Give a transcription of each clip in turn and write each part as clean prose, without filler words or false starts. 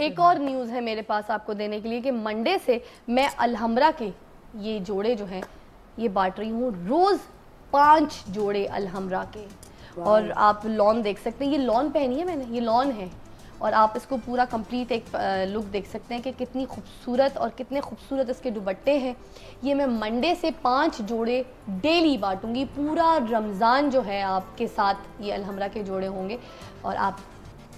एक और न्यूज़ है मेरे पास आपको देने के लिए कि मंडे से मैं अलहमरा के ये जोड़े जो हैं ये बांट रही हूँ, रोज़ 5 जोड़े अलहमरा के। और आप लॉन देख सकते हैं, ये लॉन पहनी है मैंने, ये लॉन है और आप इसको पूरा कंप्लीट एक लुक देख सकते हैं कि कितनी खूबसूरत और कितने खूबसूरत इसके दुपट्टे हैं। ये मैं मंडे से 5 जोड़े डेली बांटूंगी, पूरा रमज़ान जो है आपके साथ ये अलहमरा के जोड़े होंगे और आप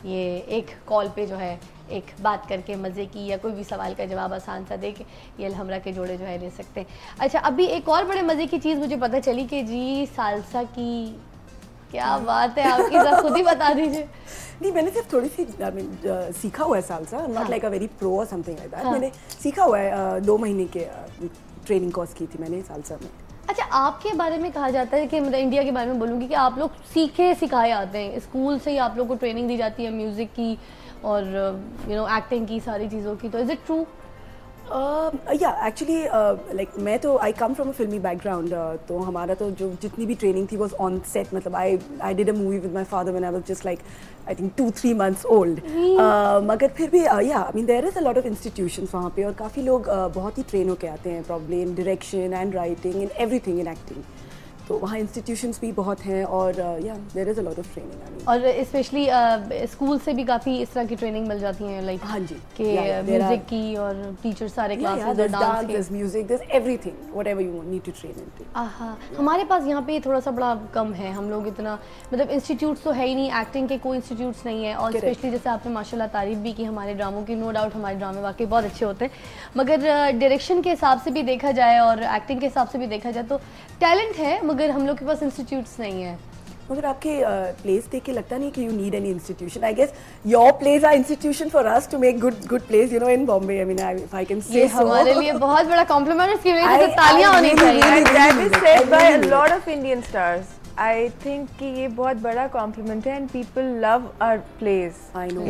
ये एक कॉल पे जो है एक बात करके मज़े की या कोई भी सवाल का जवाब आसान सा दे के ये अलहमरा के जोड़े जो है ले सकते हैं। अच्छा, अभी एक और बड़े मज़े की चीज़ मुझे पता चली कि जी सालसा की क्या बात है आपकी, जरा खुद ही बता दीजिए। नहीं, मैंने सिर्फ थोड़ी सी सीखा हुआ है salsa, not like a very pro और समथिंग लाइक दैट। मैंने सीखा हुआ है, 2 महीने के ट्रेनिंग कोर्स की थी मैंने सालसा में। अच्छा, आपके बारे में कहा जाता है कि मतलब इंडिया के बारे में बोलूँगी कि आप लोग सीखे सिखाए आते हैं, स्कूल से ही आप लोग को ट्रेनिंग दी जाती है म्यूज़िक की और एक्टिंग की, सारी चीज़ों की, तो इज़ इट ट्रू? या एक्चुअली लाइक मैं तो आई कम फ्रॉम अ फिल्मी बैकग्राउंड, तो हमारा तो जो जितनी भी ट्रेनिंग थी वाज ऑन सेट। मतलब I did a movie with my father when I was just like I think 2-3 months old. मगर फिर भी yeah I mean there is a lot of institutions वहाँ पे और काफ़ी लोग बहुत ही ट्रेन होके आते हैं, probably in direction and writing in everything in acting. तो वहाँ इंस्टीट्यूशंस भी बहुत हैं और या there is a lot of training. और स्पेशली स्कूल से भी काफ़ी इस तरह की ट्रेनिंग मिल जाती है, लाइक हाँ जी, कि म्यूजिक की और टीचर सारे क्लासेस और डांस के, music, there is everything whatever you need to train into. हमारे पास यहाँ पे थोड़ा सा बड़ा कम है, हम लोग इतना मतलब इंस्टीट्यूट्स तो है ही नहीं, एक्टिंग के कोई इंस्टीट्यूट्स नहीं है। और स्पेशली जैसे आपने माशाल्लाह तारीफ भी की हमारे ड्रामों की, नो डाउट हमारे ड्रामे वाकई बहुत अच्छे होते हैं, मगर डायरेक्शन के हिसाब से भी देखा जाए और एक्टिंग के हिसाब से भी देखा जाए तो टैलेंट है, मगर हम लोग के पास इंस्टीट्यूट्स नहीं है। मगर आपके प्लेस देख के लगता नहीं कि you need any institution. I guess your place are institution for us to make good place, you know, in Bombay. I mean if I can say so, हमारे लिए बहुत बड़ा कॉम्प्लीमेंट, इसकी वजह से तालियां होनी चाहिए। That is said by a lot of Indian stars. I think कि ये बहुत बड़ा कॉम्प्लीमेंट है and people love our place. I know,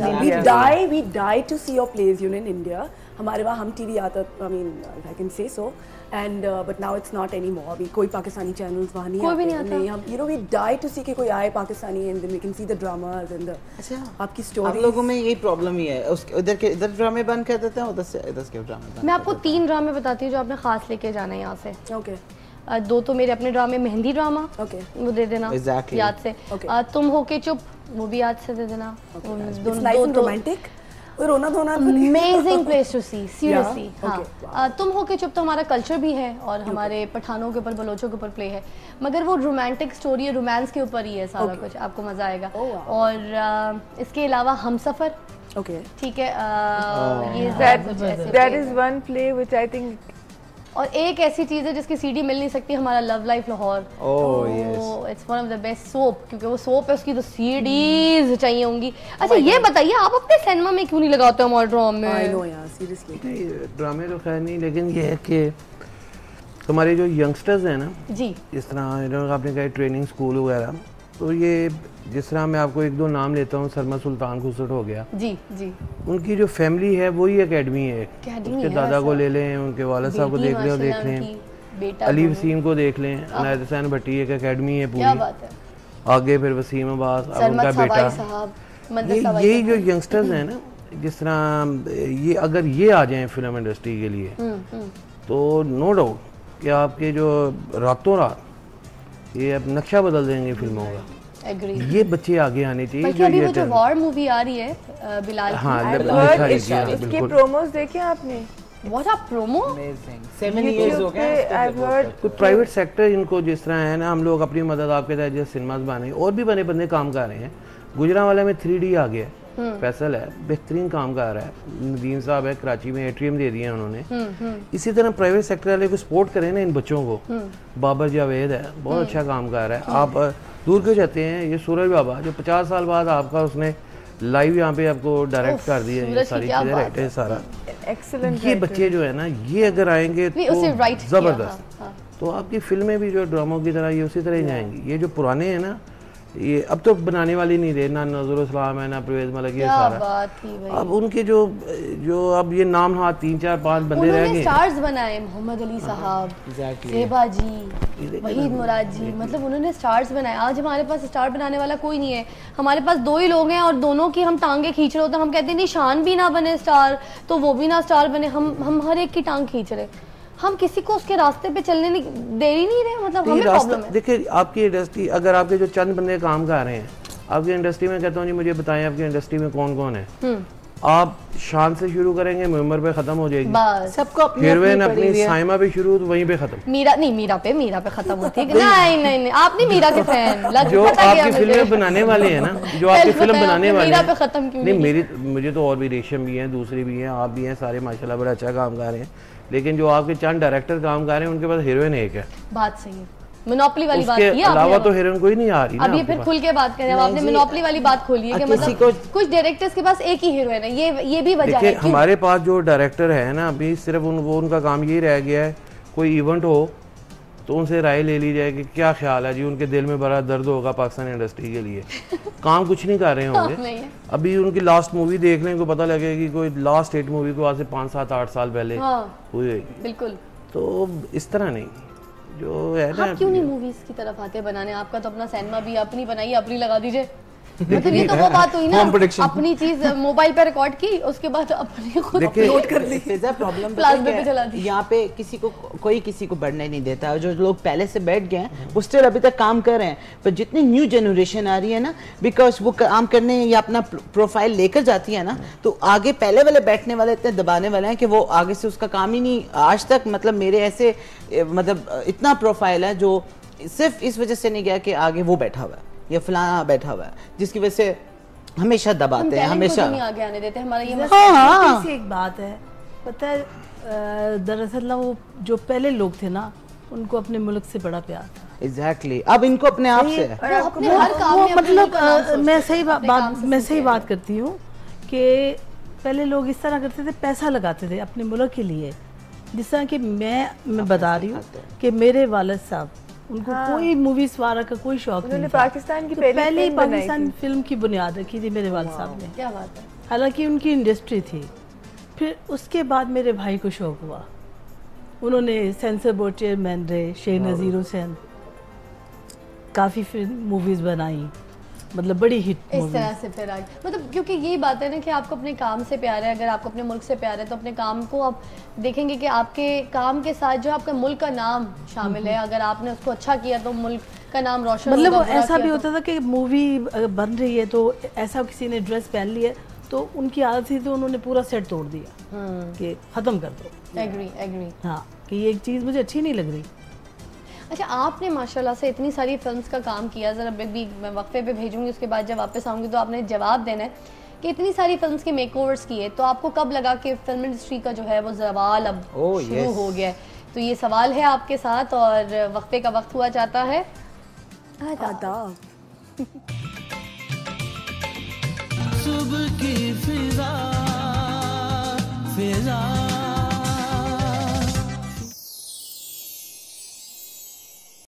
we die to see your place, you know, in India. हमारे वहाँ हम टीवी आता, I mean I can say so, and but now it's not any more. अभी कोई Pakistani channels वहाँ नहीं आते, कोई भी नहीं आता। नहीं, हम you know we die to see कि कोई आए Pakistani and then we can see the dramas and the आपकी स्टोरी। आप लोगों में यही प्रॉब्लम ही है, उसके इधर ड्रामे बंद कर देते हैं, उधर के ड्रामे बंद। मैं आपको 3 ड्रामे बताती हूँ जो आपने खास लेके जाना है यहाँ से। ओके। 2 तो मेरे अपने ड्रामे, मेहंदी ड्रामा, ओके, वो दे देना याद से। तुम हो के चुप, वो भी याद से दे देना। दोनों रोमांटिक और रोना धोना, amazing place to see, seriously. हाँ, तुम हो के चुप तो हमारा कल्चर भी है और हमारे पठानों के ऊपर, बलोचों के ऊपर प्ले है, मगर वो रोमांटिक स्टोरी है, रोमांस के ऊपर ही है सारा कुछ, आपको मजा आएगा। और इसके अलावा हमसफर, ओके, ठीक है, ये that is one play which I think. और एक ऐसी चीज़ है जिसकी सीडी मिल नहीं सकती, हमारा love life Lahore. It's one of the best soap, क्योंकि वो सोप है, उसकी तो सीडीज चाहिए होंगी। अच्छा, ये बताइए आप अपने सिनेमा में क्यों नहीं लगाते हो हमारे ड्रामे में? आई नो यार, सीरियसली ड्रामे तो खैर नहीं, लेकिन ये है कि हमारे जो यंगस्टर्स हैं ना जी, इस तरह आपने कहा ट्रेनिंग स्कूल वगैरह, तो ये जिस तरह मैं आपको 1-2 नाम लेता हूँ, सरमा सुल्तान खुसट हो गया जी जी, उनकी जो फैमिली है वही एकेडमी है। उनके दादा को ले लें, उनके वालिद साहब को देख लें, अली वसीम को देख लें, अनायत हुसैन भट्टी एक एकेडमी है पूरी, आगे फिर वसीम अब्बास, उनका बेटा। यही जो यंगस्टर्स हैं ना, जिस तरह ये अगर ये आ जाएं फिल्म इंडस्ट्री के लिए तो नो डाउट कि आपके जो रातों रात ये अब नक्शा बदल देंगे फिल्मों का। ये बच्चे आगे आने चाहिए। जो अभी वो जो वॉर मूवी आ रही है बिलाल की, हाँ, इसके प्रोमोज देखे आपने? What a promo, amazing. 7 years हो गए। आई हर्ड कुछ प्राइवेट सेक्टर इनको जिस तरह है ना, हम लोग अपनी मदद आपके तहत जैसे सिनेमाज बने और भी बने बंदे काम कर रहे हैं। गुजरांवाला में 3D आ गया, फैसल है, बेहतरीन काम कर रहा है। नदीम साहब है, कराची में एट्रियम दे दिए उन्होंने। इसी तरह प्राइवेट सेक्टर वाले को सपोर्ट करें ना इन बच्चों को। बाबर जावेद है, बहुत अच्छा काम कर रहा है। आप दूर क्यों जाते हैं, ये सूरज बाबा जो 50 साल बाद आपका उसने लाइव यहाँ पे आपको डायरेक्ट कर दिया, ये सारी चीजें राइट है सारा एक्सीलेंट। ये बच्चे जो है ना, ये अगर आएंगे तो जबरदस्त, तो आपकी फिल्में भी जो ड्रामों की तरह ये उसी तरह ही जाएंगी। ये जो पुराने हैं ना, ये अब तो बनाने वाली नहीं रहे, ना नज़रुल इस्लाम है ना परवेज मलिक, ये सारा बात थी भाई। अब उनके जो अब ये नाम हाँ 3-4-5 बंदे रह गए। स्टार्स बनाए, मोहम्मद अली साहब, ज़ेबा जी, वहीद मुराद जी, मतलब उन्होंने स्टार्स बनाए। आज हमारे पास स्टार बनाने वाला कोई नहीं है, हमारे पास 2 ही लोग हैं और दोनों की हम टांगे खींच रहे होते हैं। हम कहते हैं नहीं शान भी ना बने स्टार तो वो भी ना स्टार बने, हम हर एक की टांग खींच रहे, हम किसी को उसके रास्ते पे चलने दे ही नहीं रहे, मतलब हमें प्रॉब्लम है। देखिए आपकी इंडस्ट्री, अगर आपके जो चंद बंदे काम कर रहे हैं आपकी इंडस्ट्री में, कहता हूँ जी मुझे बताएं आपकी इंडस्ट्री में कौन कौन है। आप शान से शुरू करेंगे, मुअम्मर पे खत्म हो जाएगी, सबको अपनी हीरोइन अपनी साइमा पे शुरू तो वहीं पे खत्म। मीरा पे खत्म होती है। नहीं आप नहीं मीरा के फैन। जो आपकी फिल्में बनाने वाले हैं ना, जो आपकी फिल्म बनाने वाले मीरा पे खत्म क्यों नहीं? मुझे तो और भी रेशम भी हैं, दूसरे भी हैं, आप भी हैं, सारे माशाल्लाह बड़ा अच्छा काम कर रहे हैं, लेकिन जो आपके चंद डायरेक्टर काम कर रहे हैं उनके पास हीरोइन एक है। बात सही है, मोनोपोली वाली बात की अलावा तो हीरोइन कोई नहीं आ रही। अब ये फिर खुल के बात करें, आपने मोनोपोली वाली बात खोली है कि मतलब कुछ डायरेक्टर्स के पास एक ही हीरोइन है, ये भी वजह है। हमारे पास जो डायरेक्टर है ना अभी सिर्फ वो उनका काम ये रह गया है, कोई इवेंट हो तो उनसे राय ले ली जाए कि क्या ख्याल है जी, उनके दिल में बड़ा दर्द होगा पाकिस्तान इंडस्ट्री के लिए। काम कुछ नहीं कर रहे होंगे। अभी उनकी लास्ट मूवी देख लें को पता लगेगा कि कोई लास्ट 8 मूवी को आज से 5-7-8 साल पहले हुई है। बिल्कुल। तो इस तरह नहीं, जो है ना, आप क्यों नहीं मूवीज की तरफ आते बनाने? आपका तो अपना सिनेमा भी अपनी बनाइए, अपनी लगा दीजिए। मतलब ये तो वो बात हुई ना, अपनी चीज मोबाइल पे रिकॉर्ड की, उसके बाद अपनी खुद अपलोड कर ली। प्रॉब्लम यहाँ पे किसी को कोई किसी को बढ़ने नहीं देता है। जो लोग पहले से बैठ गए हैं वो स्टिल अभी तक काम कर रहे हैं, पर जितनी न्यू जनरेशन आ रही है ना, बिकॉज वो काम करने या अपना प्रोफाइल लेकर जाती है ना, तो आगे पहले वाले बैठने वाले इतने दबाने वाले हैं कि वो आगे से उसका काम ही नहीं। आज तक मतलब मेरे ऐसे मतलब इतना प्रोफाइल है जो सिर्फ इस वजह से नहीं गया कि आगे वो बैठा हुआ है या फलाना बैठा हुआ है, जिसकी वजह से हमेशा दबाते हैं, हमेशा नहीं आगे आने देते। हमारा ये हाँ। एक बात है, पता है, दरअसल ना वो जो पहले लोग थे ना उनको अपने मुल्क से बड़ा प्यार था। एग्जैक्टली अब इनको अपने आप से अपने हर काम में मतलब मैं सही बात करती हूँ कि पहले लोग इस तरह करते थे, पैसा लगाते थे अपने मुल्क के लिए। जिस तरह कि मैं बता रही हूँ कि मेरे वालिद साहब, उनको कोई मूवी सवारा का कोई शौक नहीं था। पाकिस्तान की पहले पाकिस्तान फिल्म की बुनियाद रखी थी मेरे वालिद साहब ने। क्या बात है। हालांकि उनकी इंडस्ट्री थी। फिर उसके बाद मेरे भाई को शौक हुआ, उन्होंने सेंसर बोर्ड चेयरमैन रहे, शेख नज़ीर हुसैन, काफ़ी फिल्म मूवीज़ बनाई, मतलब बड़ी हिट इस तरह से। फिर आगे मतलब क्योंकि यही बात है ना कि आपको अपने काम से प्यार है, अगर आपको अपने मुल्क से प्यार है तो अपने काम को आप देखेंगे कि आपके काम के साथ जो आपका मुल्क का नाम शामिल है, अगर आपने उसको अच्छा किया तो मुल्क का नाम रोशन मतलब वो ऐसा भी होता था कि मूवी बन रही है तो ऐसा किसी ने ड्रेस पहन ली है तो उनकी आदत थी तो उन्होंने पूरा सेट तोड़ दिया कि ख़त्म कर दो। एग्री। हाँ कि ये एक चीज़ मुझे अच्छी नहीं लग रही। अच्छा, आपने माशाल्लाह से इतनी सारी फिल्म्स का काम किया, ज़रा भी मैं वक्फे पे भेजूंगी, उसके बाद जब वापस आऊँगी तो आपने जवाब देना है कि इतनी सारी फिल्म्स के मेकओवर्स किए, तो आपको कब लगा कि फिल्म इंडस्ट्री का जो है वो ज़वाल अब शुरू हो गया है? तो ये सवाल है आपके साथ और वक्फे का वक्त हुआ जाता है। सुबह की फिजा